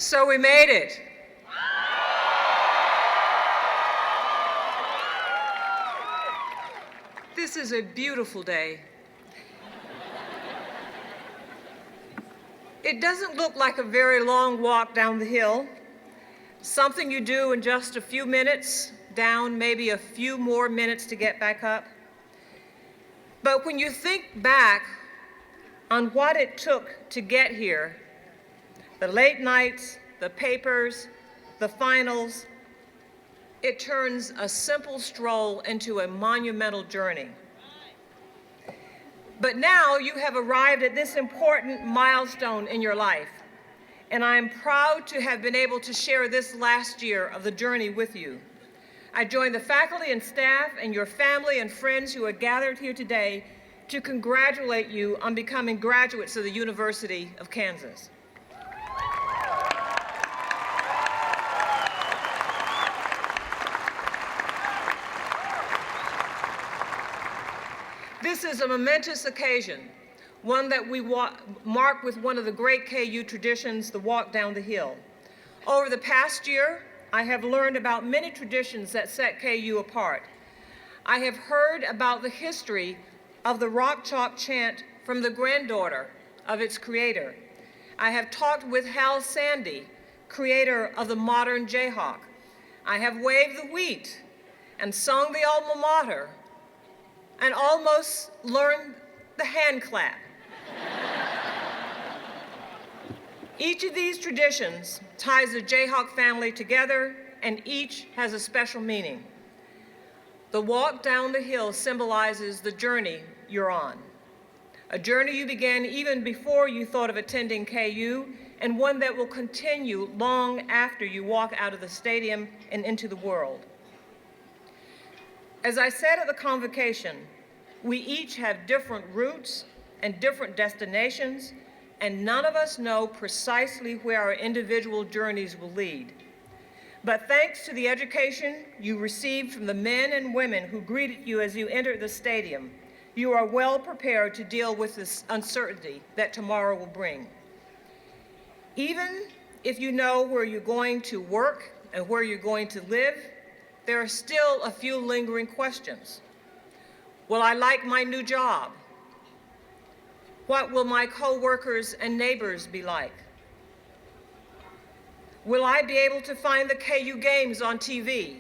So we made it. This is a beautiful day. It doesn't look like a very long walk down the hill, something you do in just a few minutes, down maybe a few more minutes to get back up. But when you think back on what it took to get here, the late nights, the papers, the finals, it turns a simple stroll into a monumental journey. But now you have arrived at this important milestone in your life, and I am proud to have been able to share this last year of the journey with you. I join the faculty and staff and your family and friends who are gathered here today to congratulate you on becoming graduates of the University of Kansas. This is a momentous occasion, one that we mark with one of the great KU traditions, the walk down the hill. Over the past year, I have learned about many traditions that set KU apart. I have heard about the history of the Rock Chalk chant from the granddaughter of its creator. I have talked with Hal Sandy, creator of the modern Jayhawk. I have waved the wheat and sung the alma mater and almost learned the hand clap. Each of these traditions ties the Jayhawk family together, and each has a special meaning. The walk down the hill symbolizes the journey you're on, a journey you began even before you thought of attending KU, and one that will continue long after you walk out of the stadium and into the world. As I said at the convocation, we each have different routes and different destinations, and none of us know precisely where our individual journeys will lead. But thanks to the education you received from the men and women who greeted you as you entered the stadium, you are well prepared to deal with this uncertainty that tomorrow will bring. Even if you know where you're going to work and where you're going to live, there are still a few lingering questions. Will I like my new job? What will my coworkers and neighbors be like? Will I be able to find the KU games on TV?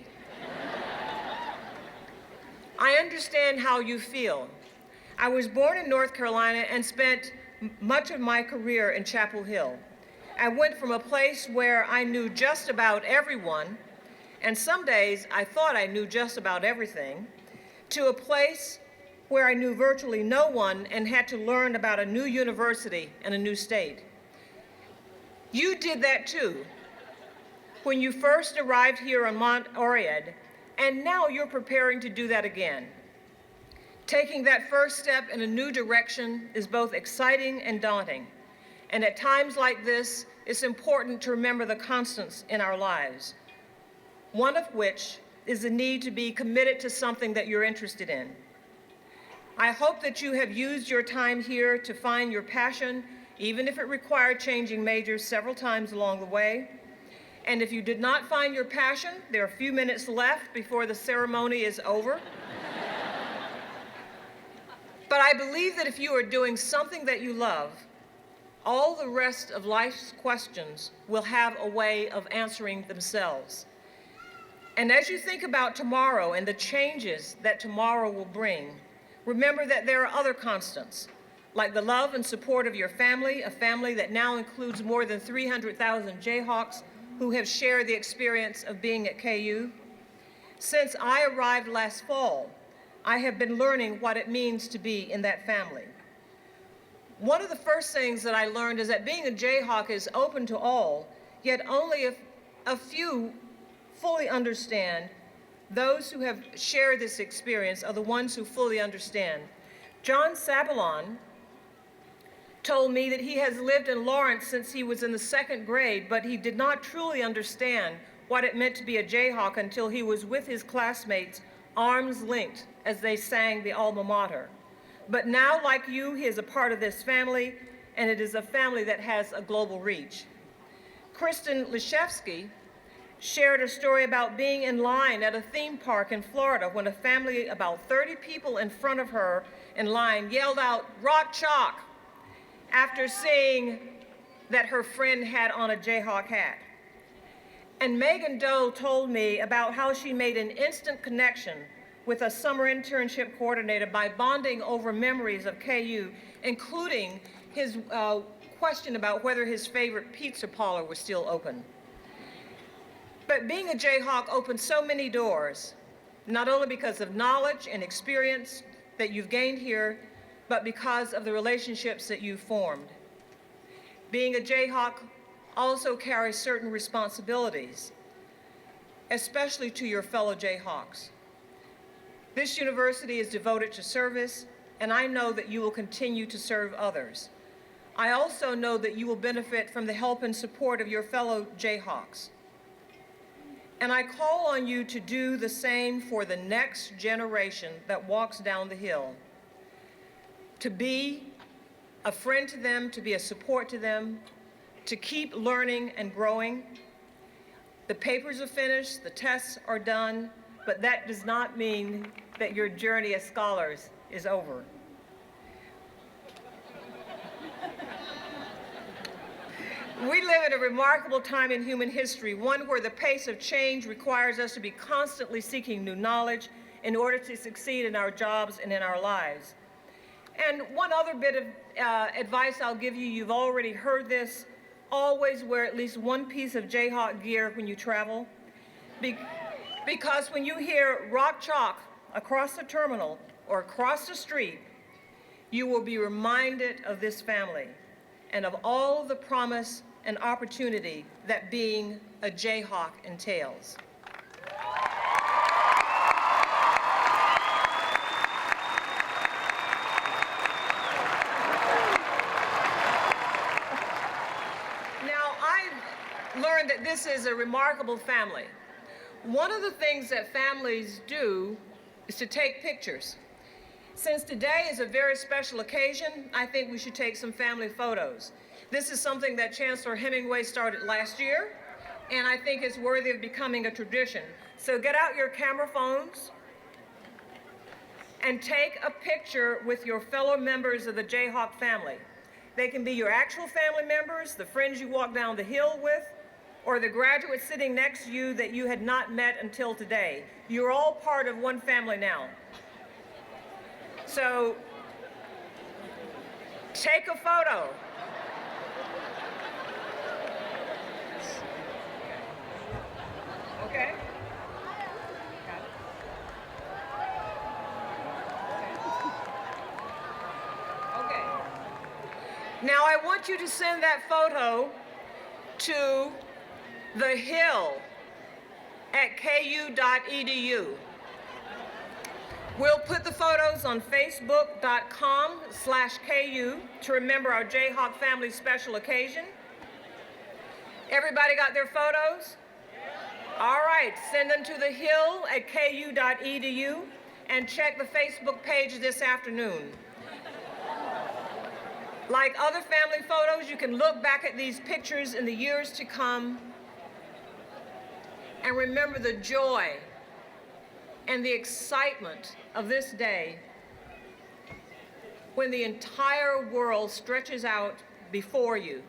I understand how you feel. I was born in North Carolina and spent much of my career in Chapel Hill. I went from a place where I knew just about everyone, and some days I thought I knew just about everything, to a place where I knew virtually no one and had to learn about a new university and a new state. You did that too when you first arrived here on Mount Oread, and now you're preparing to do that again. Taking that first step in a new direction is both exciting and daunting. And at times like this, it's important to remember the constants in our lives, one of which is the need to be committed to something that you're interested in. I hope that you have used your time here to find your passion, even if it required changing majors several times along the way. And if you did not find your passion, there are a few minutes left before the ceremony is over. But I believe that if you are doing something that you love, all the rest of life's questions will have a way of answering themselves. And as you think about tomorrow and the changes that tomorrow will bring, remember that there are other constants, like the love and support of your family, a family that now includes more than 300,000 Jayhawks who have shared the experience of being at KU. Since I arrived last fall, I have been learning what it means to be in that family. One of the first things that I learned is that being a Jayhawk is open to all, yet only a few fully understand. Those who have shared this experience are the ones who fully understand. John Sabalon told me that he has lived in Lawrence since he was in the 2nd grade, but he did not truly understand what it meant to be a Jayhawk until he was with his classmates, arms linked, as they sang the alma mater. But now, like you, he is a part of this family, and it is a family that has a global reach. Kristen Leshevsky shared a story about being in line at a theme park in Florida when a family, about 30 people in front of her in line, yelled out, "Rock Chalk," after seeing that her friend had on a Jayhawk hat. And Megan Doe told me about how she made an instant connection with a summer internship coordinator by bonding over memories of KU, including his question about whether his favorite pizza parlor was still open. But being a Jayhawk opened so many doors, not only because of knowledge and experience that you've gained here, but because of the relationships that you've formed. Being a Jayhawk also carries certain responsibilities, especially to your fellow Jayhawks. This university is devoted to service, and I know that you will continue to serve others. I also know that you will benefit from the help and support of your fellow Jayhawks. And I call on you to do the same for the next generation that walks down the hill, to be a friend to them, to be a support to them, to keep learning and growing. The papers are finished, the tests are done, but that does not mean that your journey as scholars is over. We live in a remarkable time in human history, one where the pace of change requires us to be constantly seeking new knowledge in order to succeed in our jobs and in our lives. And one other bit of advice I'll give you, you've already heard this, always wear at least one piece of Jayhawk gear when you travel. Because when you hear Rock Chalk across the terminal or across the street, you will be reminded of this family and of all the promise and opportunity that being a Jayhawk entails. Now, I've learned that this is a remarkable family. One of the things that families do is to take pictures. Since today is a very special occasion, I think we should take some family photos. This is something that Chancellor Hemingway started last year, and I think it's worthy of becoming a tradition. So get out your camera phones and take a picture with your fellow members of the Jayhawk family. They can be your actual family members, the friends you walk down the hill with, or the graduates sitting next to you that you had not met until today. You're all part of one family now. So take a photo. Okay? Okay. Now I want you to send that photo to the Hill at ku.edu. We'll put the photos on facebook.com/KU to remember our Jayhawk family special occasion. Everybody got their photos? All right, send them to the Hill at ku.edu and check the Facebook page this afternoon. Like other family photos, you can look back at these pictures in the years to come and remember the joy and the excitement of this day when the entire world stretches out before you,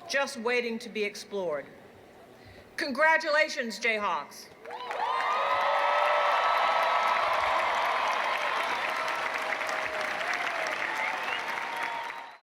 just waiting to be explored. Congratulations, Jayhawks.